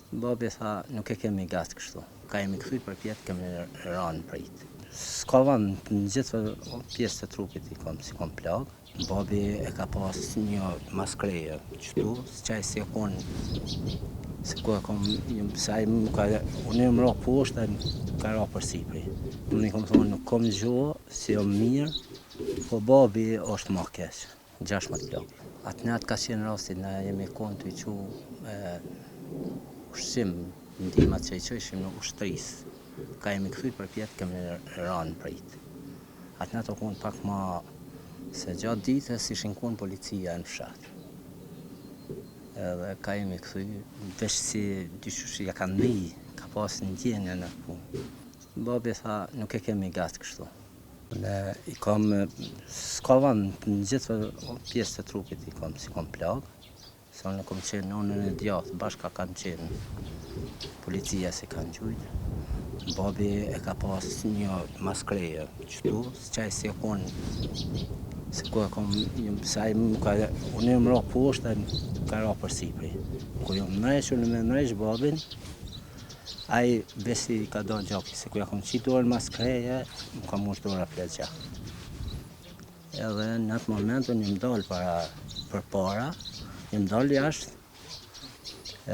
Babi tha, nuk e kemi gat kështu. Ka jemi kthy për pjetë, kemi ranë prit. S'ka van në gjithë pjesë të trupit i kom, si kom plagë. Babi e ka pas një maskreje qëtu, s'qaj si e konë, se ku e kom, se ai më ka, unë e më ra poshtë, ka ra për sipri. Unë i kom thonë, nuk kom gjohë, si jam mirë, po babi është ma keq, 16 plagë. Atë natë ka qenë rasti, ne jemi konë të i qu ushqim, ndimat që i qëshim në ushtrisë. Ka jemi kthy për pjetë, kemi ranë prit. Atë natë o konë pak ma, se gjatë ditës ishin konë policia në fshat. Edhe ka jemi kthy, veç si dyqysh ja kanë mi, ka pas në ndjenje në punë. Babi tha, nuk e kemi gat kështu. Ne i kam, s'ka van në gjithë pjesë të trupit i kom, si kom plagë. Se unë kom qenë nënën e djathtë, bashka kanë qenë, policia si kanë gjujtë. Babi e ka pas një maskreje qëtu, s'qaj si e konë, se ku e kom, se ai më ka, unë e më ra poshtë, ka ra për sipri. Ku jam mreq, unë me mreq babin, ai besi ka do gjaki, se ku ja kom qitë dorën maskreje, më ka mush dora flet gjak. Edhe në atë moment unë jam dal për para, jam dal jashtë,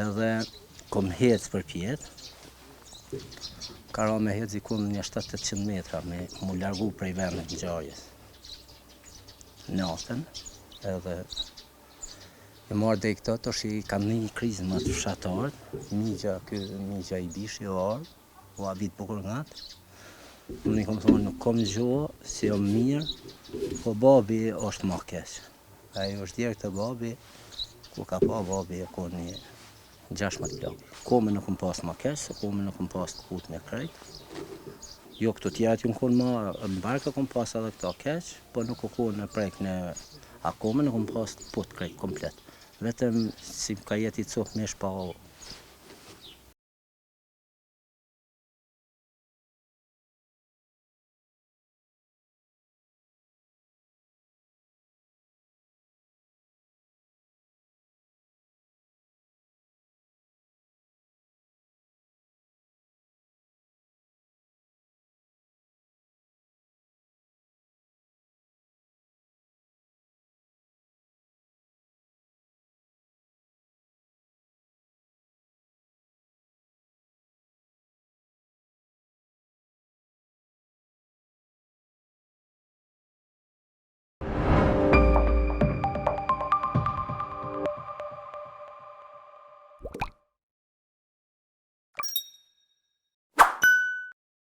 edhe kom hec për pjetë. Ka ra me hec ikun një 700 metra me mu largu prej vendit në ngjarjes. Natën, edhe e marrë dhe i këto, tosh i kam një krizë më të fshatarët, migja i bishi o ardhë, o abit bukur ngatë. Unë i kom thonë, nuk kom gjohë, si jam mirë, po babi është ma keq. Ai është djerë të babi, ku ka pa babi e ko një 16 plagë. Kome nuk kom pas ma keq, se kome nuk kom pas të kut me krejt. Jo këto tjerat ju në konë ma, në barka kom pas edhe këta keq, po nuk o konë në prejk në akome nuk kom pas të put krejt komplet. Vetëm si ka jeti cop me shpa